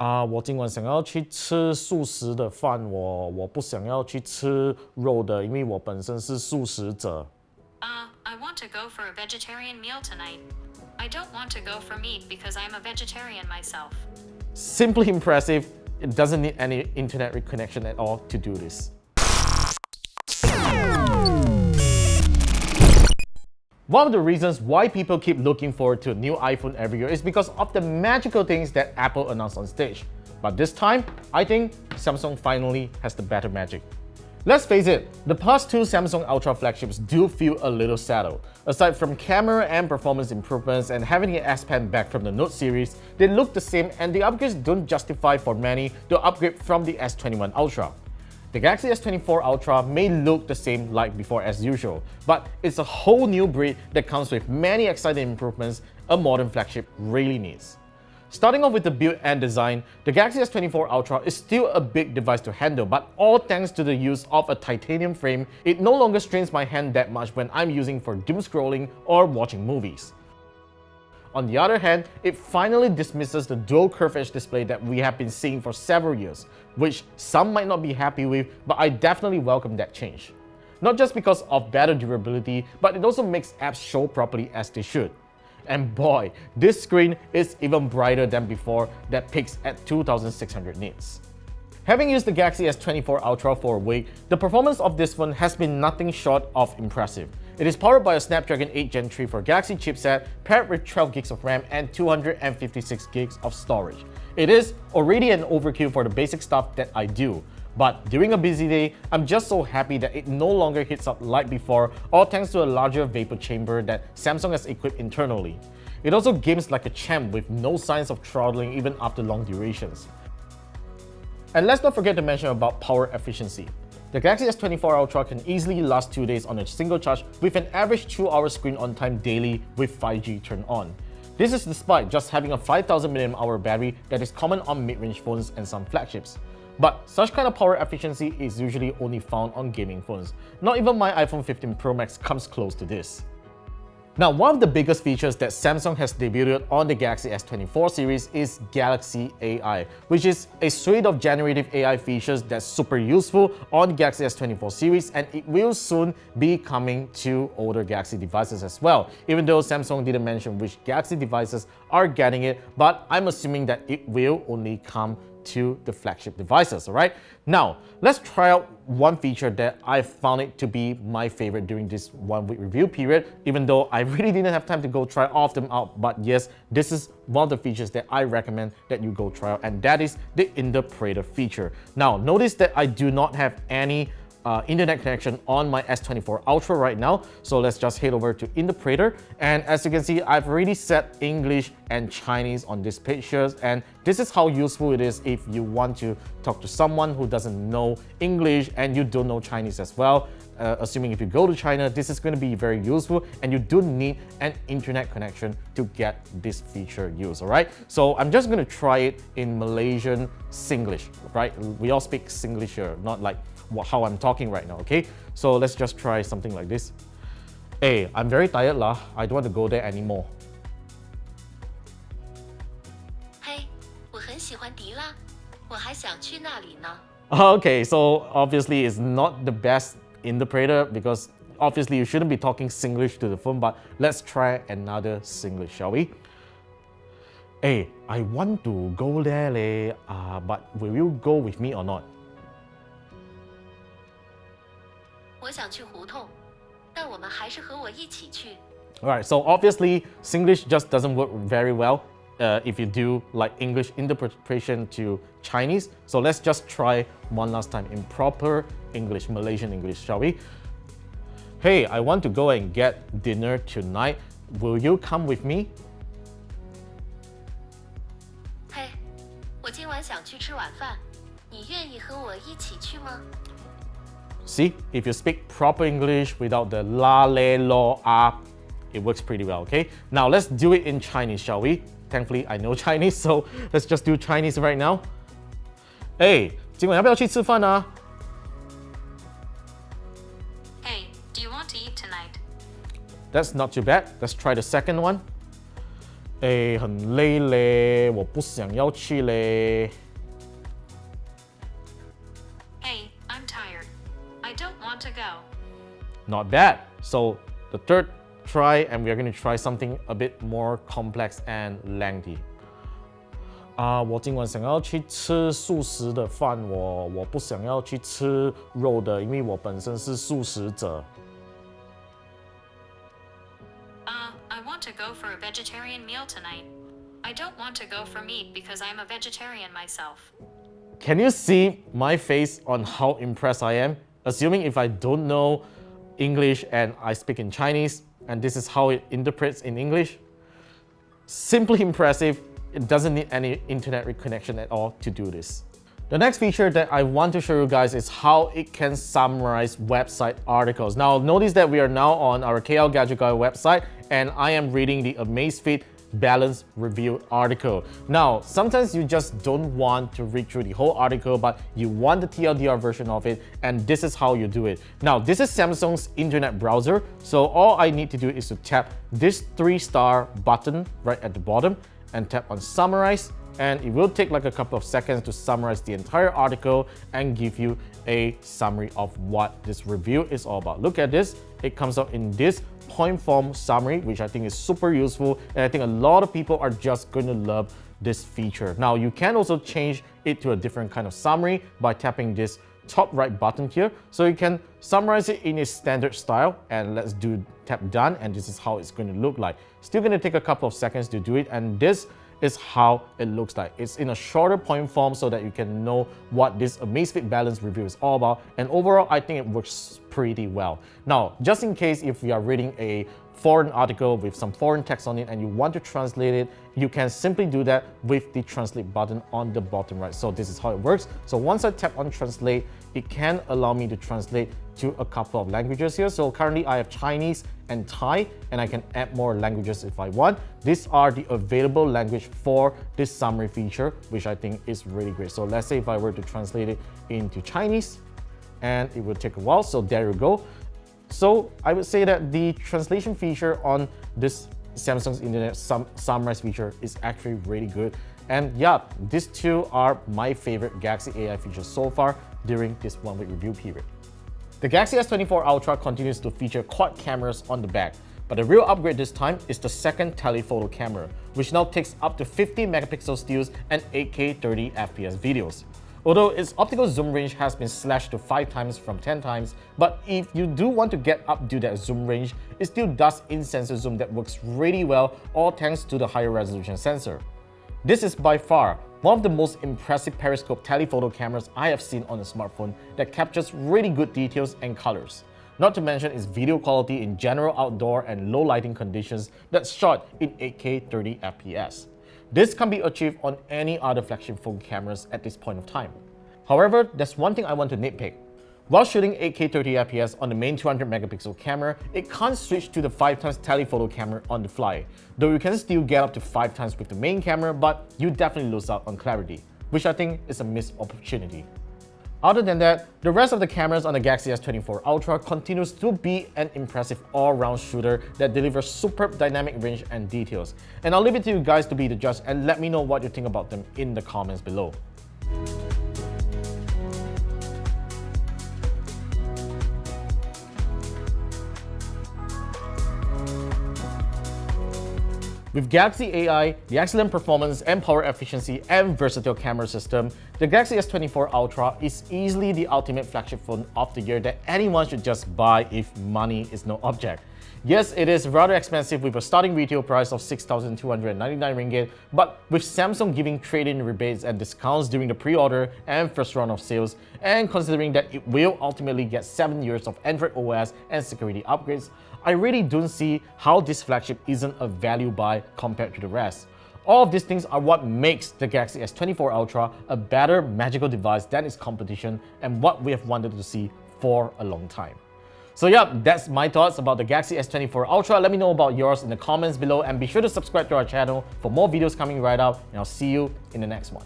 我今晚想要去吃素食的饭，我不想要去吃肉的，因为我本身是素食者。I want to go for a vegetarian meal tonight. I don't want to go for meat because I'm a vegetarian myself. Simply impressive. It doesn't need any internet connection at all to do this. One of the reasons why people keep looking forward to a new iPhone every year is because of the magical things that Apple announced on stage. But this time, I think Samsung finally has the better magic. Let's face it, the past two Samsung Ultra flagships do feel a little settled. Aside from camera and performance improvements and having the S Pen back from the Note series, they look the same and the upgrades don't justify for many to upgrade from the S21 Ultra. The Galaxy S24 Ultra may look the same like before as usual, but it's a whole new breed that comes with many exciting improvements a modern flagship really needs. Starting off with the build and design, the Galaxy S24 Ultra is still a big device to handle, but all thanks to the use of a titanium frame, it no longer strains my hand that much when I'm using for doom scrolling or watching movies. On the other hand, it finally dismisses the dual curved edge display that we have been seeing for several years, which some might not be happy with, but I definitely welcome that change. Not just because of better durability, but it also makes apps show properly as they should. And boy, this screen is even brighter than before that peaks at 2600 nits. Having used the Galaxy S24 Ultra for a week, the performance of this phone has been nothing short of impressive. It is powered by a Snapdragon 8 Gen 3 for Galaxy chipset paired with 12 gigs of RAM and 256 gigs of storage. It is already an overkill for the basic stuff that I do. But during a busy day, I'm just so happy that it no longer heats up like before, all thanks to a larger vapor chamber that Samsung has equipped internally. It also games like a champ with no signs of throttling even after long durations. And let's not forget to mention about power efficiency. The Galaxy S24 Ultra can easily last 2 days on a single charge with an average 2-hour screen on time daily with 5G turned on. This is despite just having a 5000 mAh battery that is common on mid-range phones and some flagships. But such kind of power efficiency is usually only found on gaming phones. Not even my iPhone 15 Pro Max comes close to this. Now, one of the biggest features that Samsung has debuted on the Galaxy S24 series is Galaxy AI, which is a suite of generative AI features that's super useful on the Galaxy S24 series, and it will soon be coming to older Galaxy devices as well. Even though Samsung didn't mention which Galaxy devices are getting it, but I'm assuming that it will only come to the flagship devices, alright? Now, let's try out one feature that I found it to be my favorite during this 1 week review period, even though I really didn't have time to go try all of them out. But yes, this is one of the features that I recommend that you go try out, and that is the interpreter feature. Now, notice that I do not have any internet connection on my S24 Ultra right now, so let's just head over to interpreter, and as you can see, I've already set English and Chinese on this page here, and this is how useful it is if you want to talk to someone who doesn't know English and you don't know Chinese as well. Assuming if you go to China, this is going to be very useful, and you do need an internet connection to get this feature used, alright? So I'm just going to try it in Malaysian Singlish, right? We all speak Singlish here, not like how I'm talking right now, okay? So let's just try something like this. Hey, I'm very tired lah. I don't want to go there anymore. Hey, 我很喜欢迪拉，我还想去那里呢。 Okay, so obviously it's not the best interpreter because obviously you shouldn't be talking Singlish to the phone, but let's try another Singlish, shall we? Hey, I want to go there leh, but will you go with me or not? 我想去胡同，但我们还是和我一起去。 Alright, so obviously Singlish just doesn't work very well if you do like English interpretation to Chinese. So let's just try one last time in proper English, Malaysian English, shall we? Hey, I want to go and get dinner tonight. Will you come with me? 嘿，我今晚想去吃晚饭，你愿意和我一起去吗？ See, if you speak proper English without the la, le, lo, ah, it works pretty well, okay? Now let's do it in Chinese, shall we? Thankfully, I know Chinese, so let's just do Chinese right now. Hey, 今晚要不要去吃饭啊? Hey, do you want to eat tonight? That's not too bad. Let's try the second one. 很累嘞，我不想要去嘞。Hey, I'm tired. I don't want to go. Not bad. So the third try, and we are going to try something a bit more complex and lengthy. 我今晚想要去吃素食的饭，我不想要去吃肉的，因为我本身是素食者。I want to go for a vegetarian meal tonight. I don't want to go for meat because I'm a vegetarian myself. Can you see my face on how impressed I am? Assuming if I don't know English and I speak in Chinese, and this is how it interprets in English. Simply impressive. It doesn't need any internet connection at all to do this. The next feature that I want to show you guys is how it can summarize website articles. Now notice that we are now on our KLGadgetTV website and I am reading the Amazfit Balance review article. Now, sometimes you just don't want to read through the whole article, but you want the TLDR version of it, and this is how you do it. Now, this is Samsung's internet browser, so all I need to do is to tap this 3-star button right at the bottom and tap on summarize, and it will take like a couple of seconds to summarize the entire article and give you a summary of what this review is all about. Look at this, it comes out in this point form summary, which I think is super useful, and I think a lot of people are just going to love this feature. Now, you can also change it to a different kind of summary by tapping this top right button here, so you can summarize it in a standard style, and let's tap done, and this is how it's going to look like. Still going to take a couple of seconds to do it, and this is how it looks like. It's in a shorter point form so that you can know what this Amazfit Balance review is all about, and overall I think it works pretty well. Now, just in case if you are reading a foreign article with some foreign text on it and you want to translate it, you can simply do that with the translate button on the bottom right. So this is how it works. So once I tap on translate, it can allow me to translate to a couple of languages here. So currently I have Chinese and Thai, and I can add more languages if I want. These are the available language for this summary feature, which I think is really great. So let's say if I were to translate it into Chinese, and it will take a while. So there you go. So I would say that the translation feature on this Samsung's Internet Summarize feature is actually really good. And yeah, these two are my favorite Galaxy AI features so far during this 1-week review period. The Galaxy S24 Ultra continues to feature quad cameras on the back, but the real upgrade this time is the second telephoto camera, which now takes up to 50 megapixel stills and 8K 30 FPS videos. Although its optical zoom range has been slashed to 5 times from 10 times, but if you do want to get up to that zoom range, it still does in-sensor zoom that works really well, all thanks to the higher resolution sensor. This is by far one of the most impressive periscope telephoto cameras I have seen on a smartphone that captures really good details and colors. Not to mention its video quality in general outdoor and low lighting conditions that's shot in 8K 30 FPS. This can be achieved on any other flagship phone cameras at this point of time. However, there's one thing I want to nitpick. While shooting 8K 30 FPS on the main 200 megapixel camera, it can't switch to the 5x telephoto camera on the fly. Though you can still get up to 5 times with the main camera, but you definitely lose out on clarity, which I think is a missed opportunity. Other than that, the rest of the cameras on the Galaxy S24 Ultra continues to be an impressive all-round shooter that delivers superb dynamic range and details. And I'll leave it to you guys to be the judge and let me know what you think about them in the comments below. With Galaxy AI, the excellent performance and power efficiency and versatile camera system, the Galaxy S24 Ultra is easily the ultimate flagship phone of the year that anyone should just buy if money is no object. Yes, it is rather expensive with a starting retail price of 6,299 ringgit, but with Samsung giving trade-in rebates and discounts during the pre-order and first round of sales, and considering that it will ultimately get 7 years of Android OS and security upgrades, I really don't see how this flagship isn't a value buy compared to the rest. All of these things are what makes the Galaxy S24 Ultra a better magical device than its competition and what we have wanted to see for a long time. So yeah, that's my thoughts about the Galaxy S24 Ultra. Let me know about yours in the comments below, and be sure to subscribe to our channel for more videos coming right up, and I'll see you in the next one.